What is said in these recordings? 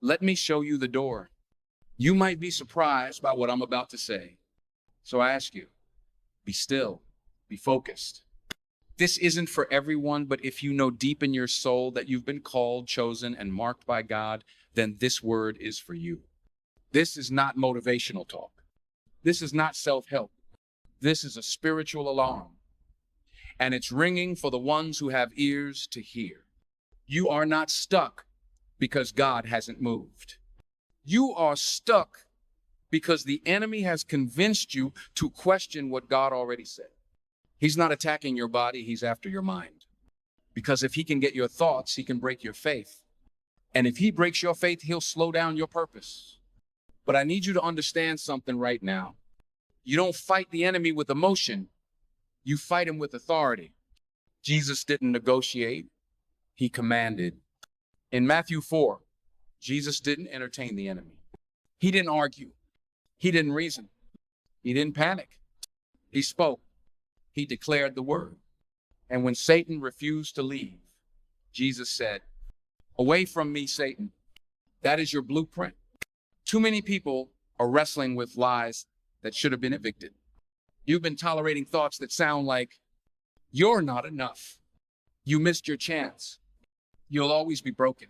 Let me show you the door. You might be surprised by what I'm about to say. So I ask you, be still, be focused. This isn't for everyone, but if you know deep in your soul that you've been called, chosen, and marked by God, then this word is for you. This is not motivational talk. This is not self-help. This is a spiritual alarm. And it's ringing for the ones who have ears to hear. You are not stuck because God hasn't moved. You are stuck because the enemy has convinced you to question what God already said. He's not attacking your body, he's after your mind. Because if he can get your thoughts, he can break your faith. And if he breaks your faith, he'll slow down your purpose. But I need you to understand something right now. You don't fight the enemy with emotion, you fight him with authority. Jesus didn't negotiate, he commanded. In Matthew 4, Jesus didn't entertain the enemy. He didn't argue. He didn't reason. He didn't panic. He spoke. He declared the word. And when Satan refused to leave, Jesus said, "Away from me, Satan. That is your blueprint." Too many people are wrestling with lies that should have been evicted. You've been tolerating thoughts that sound like, "You're not enough. You missed your chance. You'll always be broken.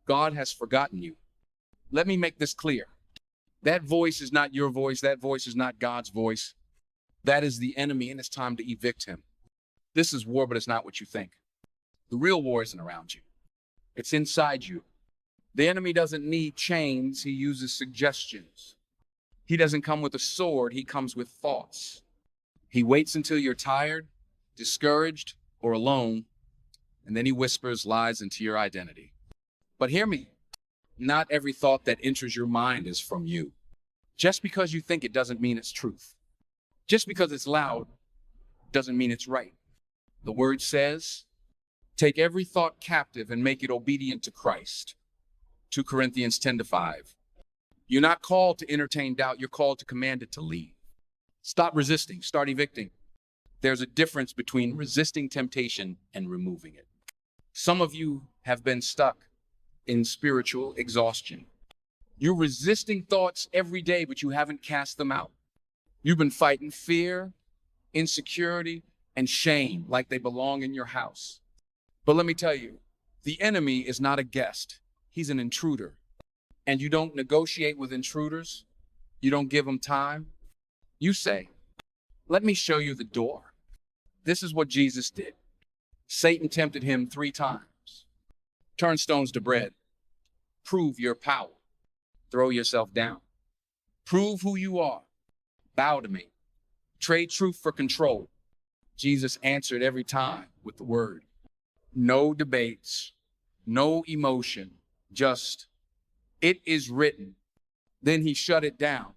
God has forgotten you." Let me make this clear. That voice is not your voice. That voice is not God's voice. That is the enemy, and it's time to evict him. This is war, but it's not what you think. The real war isn't around you. It's inside you. The enemy doesn't need chains. He uses suggestions. He doesn't come with a sword. He comes with thoughts. He waits until you're tired, discouraged, or alone, and then he whispers lies into your identity. But hear me. Not every thought that enters your mind is from you. Just because you think it doesn't mean it's truth. Just because it's loud doesn't mean it's right. The word says, take every thought captive and make it obedient to Christ. 2 Corinthians 10-5. You're not called to entertain doubt. You're called to command it to leave. Stop resisting. Start evicting. There's a difference between resisting temptation and removing it. Some of you have been stuck in spiritual exhaustion. You're resisting thoughts every day, but you haven't cast them out. You've been fighting fear, insecurity, and shame like they belong in your house. But let me tell you, the enemy is not a guest. He's an intruder. And you don't negotiate with intruders. You don't give them time. You say, "Let me show you the door." This is what Jesus did. Satan tempted him 3 times. Turn stones to bread. Prove your power. Throw yourself down. Prove who you are. Bow to me. Trade truth for control. Jesus answered every time with the word. No debates, no emotion, just, "It is written." Then he shut it down.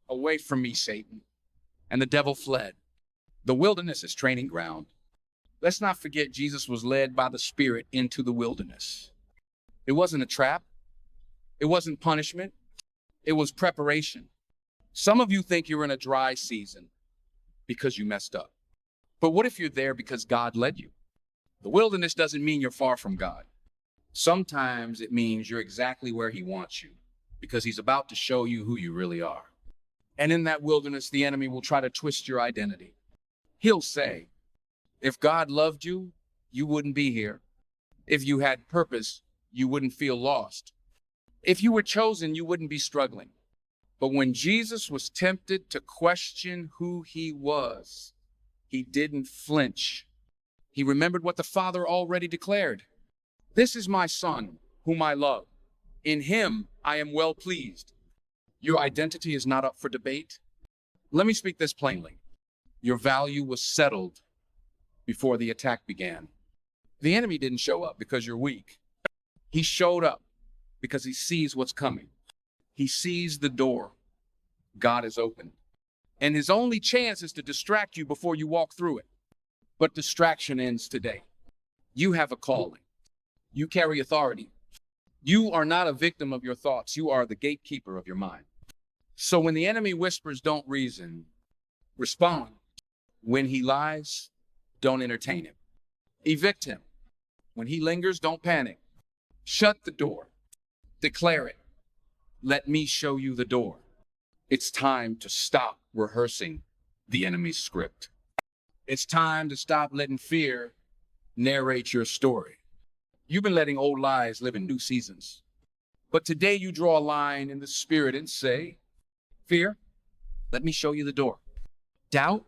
"Away from me, Satan." And the devil fled. The wilderness is training ground. Let's not forget Jesus was led by the Spirit into the wilderness. It wasn't a trap. It wasn't punishment. It was preparation. Some of you think you're in a dry season because you messed up. But what if you're there because God led you? The wilderness doesn't mean you're far from God. Sometimes it means you're exactly where he wants you because he's about to show you who you really are. And in that wilderness, the enemy will try to twist your identity. He'll say, if God loved you, you wouldn't be here. If you had purpose, you wouldn't feel lost. If you were chosen, you wouldn't be struggling. But when Jesus was tempted to question who he was, he didn't flinch. He remembered what the Father already declared. "This is my Son, whom I love. In him I am well pleased." Your identity is not up for debate. Let me speak this plainly. Your value was settled before the attack began. The enemy didn't show up because you're weak. He showed up because he sees what's coming. He sees the door God has opened. And his only chance is to distract you before you walk through it. But distraction ends today. You have a calling. You carry authority. You are not a victim of your thoughts. You are the gatekeeper of your mind. So when the enemy whispers, don't reason, respond. When he lies, don't entertain him. Evict him. When he lingers, don't panic. Shut the door. Declare it. Let me show you the door. It's time to stop rehearsing the enemy's script. It's time to stop letting fear narrate your story. You've been letting old lies live in new seasons. But today you draw a line in the spirit and say, fear, let me show you the door. Doubt,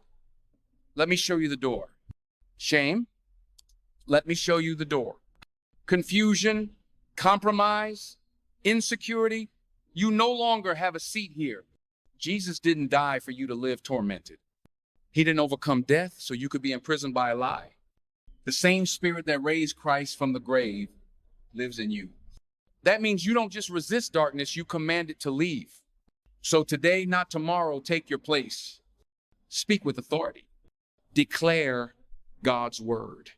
let me show you the door. Shame, let me show you the door. Confusion, compromise, insecurity, you no longer have a seat here. Jesus didn't die for you to live tormented. He didn't overcome death so you could be imprisoned by a lie. The same spirit that raised Christ from the grave lives in you. That means you don't just resist darkness, you command it to leave. So today, not tomorrow, take your place. Speak with authority. Declare God's word.